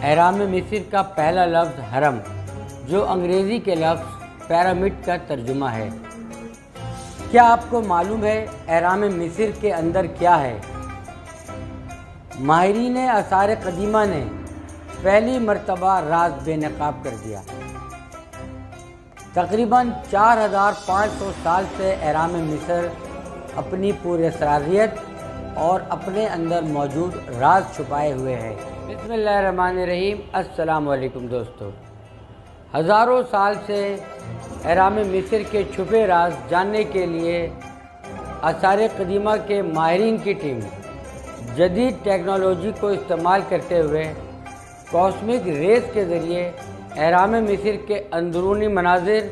اہرام مصر کا پہلا لفظ حرم، جو انگریزی کے لفظ پیرامڈ کا ترجمہ ہے۔ کیا آپ کو معلوم ہے اہرام مصر کے اندر کیا ہے؟ ماہرین آثار قدیمہ نے پہلی مرتبہ راز بے نقاب کر دیا۔ تقریباً 4500 سال سے اہرام مصر اپنی پوری اسراریت اور اپنے اندر موجود راز چھپائے ہوئے ہے۔ بسم اللہ الرحمن الرحیم۔ السلام علیکم دوستو۔ ہزاروں سال سے اہرام مصر کے چھپے راز جاننے کے لیے آثار قدیمہ کے ماہرین کی ٹیم جدید ٹیکنالوجی کو استعمال کرتے ہوئے کاسمک ریز کے ذریعے اہرام مصر کے اندرونی مناظر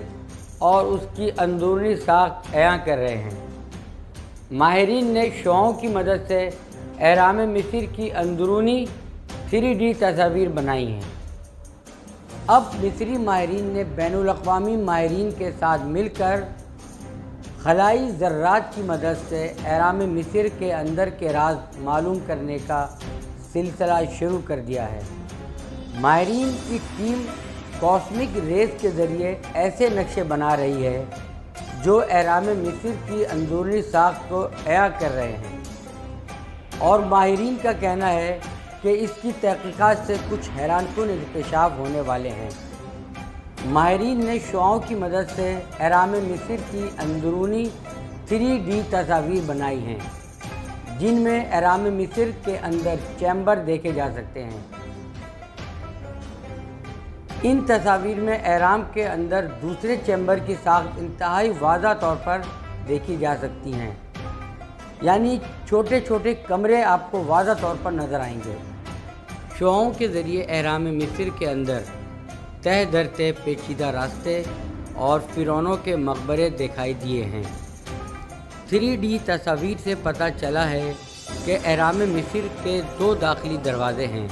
اور اس کی اندرونی ساخت عیاں کر رہے ہیں۔ ماہرین نے شعاعوں کی مدد سے اہرام مصر کی اندرونی 3D تصاویر بنائی ہیں۔ اب مصری ماہرین نے بین الاقوامی ماہرین کے ساتھ مل کر خلائی ذرات کی مدد سے اہرام مصر کے اندر کے راز معلوم کرنے کا سلسلہ شروع کر دیا ہے۔ ماہرین کی ٹیم کاسمک ریز کے ذریعے ایسے نقشے بنا رہی ہے جو اہرام مصر کی اندرونی ساخت کو عیاں کر رہے ہیں، اور ماہرین کا کہنا ہے کہ اس کی تحقیقات سے کچھ حیران کن انکشاف ہونے والے ہیں۔ ماہرین نے شعاعوں کی مدد سے اہرام مصر کی اندرونی 3D تصاویر بنائی ہیں، جن میں اہرام مصر کے اندر چیمبر دیکھے جا سکتے ہیں۔ ان تصاویر میں اہرام کے اندر دوسرے چیمبر کی ساخت انتہائی واضح طور پر دیکھی جا سکتی ہیں، یعنی چھوٹے چھوٹے کمرے آپ کو واضح طور پر نظر آئیں گے۔ شعاعوں کے ذریعے اہرام مصر کے اندر تہ در تہ پیچیدہ راستے اور فرعونوں کے مقبرے دکھائی دیے ہیں۔ 3D تصاویر سے پتہ چلا ہے کہ اہرام مصر کے 2 داخلی دروازے ہیں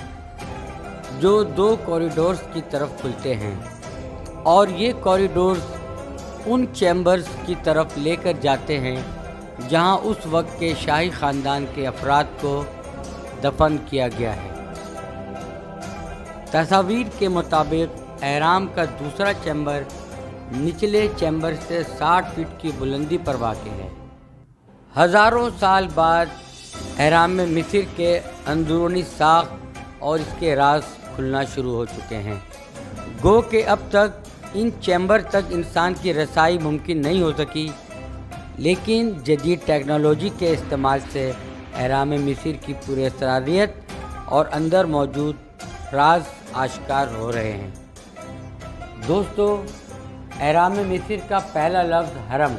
جو 2 کوریڈورز کی طرف کھلتے ہیں، اور یہ کوریڈورز ان چیمبرز کی طرف لے کر جاتے ہیں جہاں اس وقت کے شاہی خاندان کے افراد کو دفن کیا گیا ہے۔ تصاویر کے مطابق اہرام کا دوسرا چیمبر نچلے چیمبر سے 60 فٹ کی بلندی پر واقع ہے۔ ہزاروں سال بعد اہرام مصر کے اندرونی ساخت اور اس کے راز کھلنا شروع ہو چکے ہیں۔ گو کہ اب تک ان چیمبر تک انسان کی رسائی ممکن نہیں ہو سکی، لیکن جدید ٹیکنالوجی کے استعمال سے اہرام مصر کی پوری اسراریت اور اندر موجود راز آشکار ہو رہے ہیں۔ دوستو، اہرام مصر کا پہلا لفظ حرم،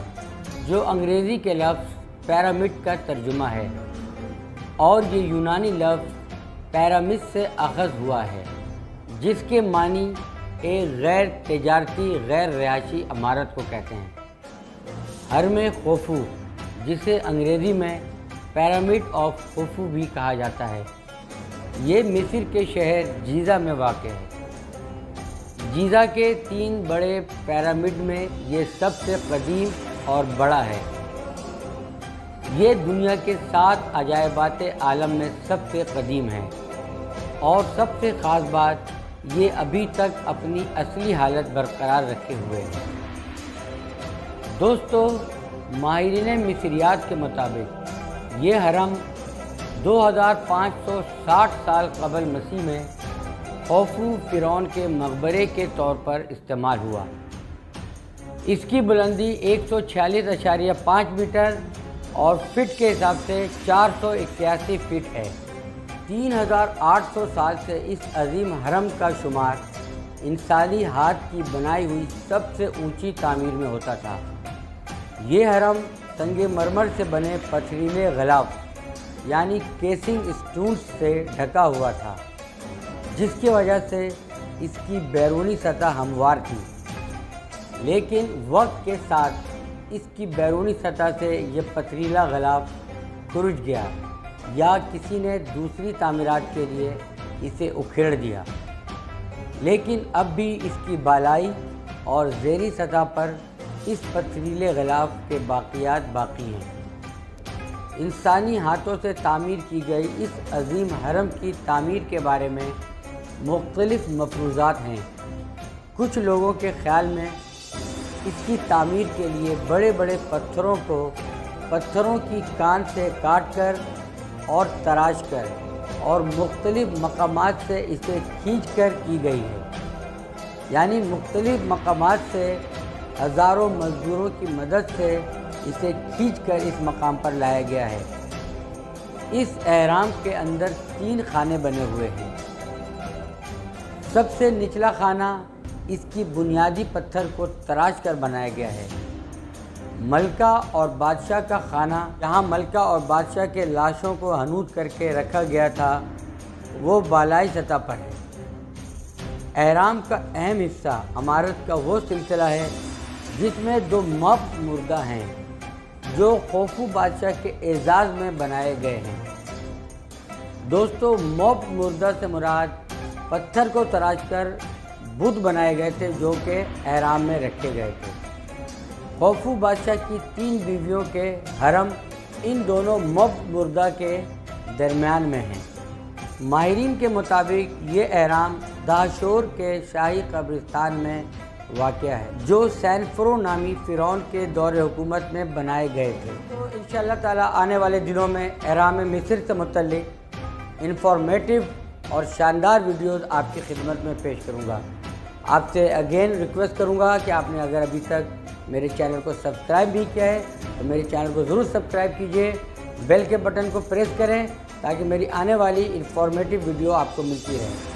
جو انگریزی کے لفظ پیرامڈ کا ترجمہ ہے، اور یہ یونانی لفظ پیرامس سے اخذ ہوا ہے، جس کے معنی ایک غیر تجارتی غیر رہائشی عمارت کو کہتے ہیں۔ حرم خوفو، جسے انگریزی میں پیرامڈ آف خوفو بھی کہا جاتا ہے، یہ مصر کے شہر جیزہ میں واقع ہے۔ جیزہ کے 3 بڑے پیرامڈ میں یہ سب سے قدیم اور بڑا ہے۔ یہ دنیا کے 7 عجائبات عالم میں سب سے قدیم ہے، اور سب سے خاص بات یہ ابھی تک اپنی اصلی حالت برقرار رکھے ہوئے ہے۔ دوستو، ماہرین مصریات کے مطابق یہ حرم 2560 سال قبل مسیح میں خوفو فرعون کے مقبرے کے طور پر استعمال ہوا۔ اس کی بلندی 146.5 میٹر اور فٹ کے حساب سے 481 فٹ ہے۔ 3800 سال سے اس عظیم حرم کا شمار انسانی ہاتھ کی بنائی ہوئی سب سے اونچی تعمیر میں ہوتا تھا۔ یہ حرم سنگ مرمر سے بنے پتھریلے غلاف یعنی کیسنگ اسٹونز سے ڈھکا ہوا تھا، جس کی وجہ سے اس کی بیرونی سطح ہموار تھی، لیکن وقت کے ساتھ اس کی بیرونی سطح سے یہ پتھریلا غلاف کھرچ گیا یا کسی نے دوسری تعمیرات کے لیے اسے اکھیڑ دیا، لیکن اب بھی اس کی بالائی اور زیریں سطح پر اس پتھریلے غلاف کے باقیات باقی ہیں۔ انسانی ہاتھوں سے تعمیر کی گئی اس عظیم حرم کی تعمیر کے بارے میں مختلف مفروضات ہیں۔ کچھ لوگوں کے خیال میں اس کی تعمیر کے لیے بڑے بڑے پتھروں کو پتھروں کی کان سے کاٹ کر اور تراش کر اور مختلف مقامات سے اسے کھینچ کر کی گئی ہے، یعنی مختلف مقامات سے ہزاروں مزدوروں کی مدد سے اسے کھینچ کر اس مقام پر لایا گیا ہے۔ اس اہرام کے اندر 3 خانے بنے ہوئے ہیں۔ سب سے نچلا خانہ اس کی بنیادی پتھر کو تراش کر بنایا گیا ہے۔ ملکہ اور بادشاہ کا خانہ، جہاں ملکہ اور بادشاہ کے لاشوں کو حنوط کر کے رکھا گیا تھا، وہ بالائی سطح پر ہے۔ اہرام کا اہم حصہ عمارت کا وہ سلسلہ ہے جس میں 2 مفت مردہ ہیں جو خوفو بادشاہ کے اعزاز میں بنائے گئے ہیں۔ دوستو، مفت مردہ سے مراد پتھر کو تراش کر بت بنائے گئے تھے جو کہ اہرام میں رکھے گئے تھے۔ خوفو بادشاہ کی 3 بیویوں کے حرم ان دونوں مفت مردہ کے درمیان میں ہیں۔ ماہرین کے مطابق یہ اہرام دہشور کے شاہی قبرستان میں واقع ہے جو سینفرو نامی فرعون کے دور حکومت میں بنائے گئے تھے۔ تو انشاءاللہ تعالی آنے والے دنوں میں اہرام مصر سے متعلق انفارمیٹیو اور شاندار ویڈیوز آپ کی خدمت میں پیش کروں گا۔ آپ سے اگین ریکویسٹ کروں گا کہ آپ نے اگر ابھی تک میرے چینل کو سبسکرائب بھی کیا ہے تو میرے چینل کو ضرور سبسکرائب کیجئے، بیل کے بٹن کو پریس کریں تاکہ میری آنے والی انفارمیٹیو ویڈیو آپ کو ملتی رہے۔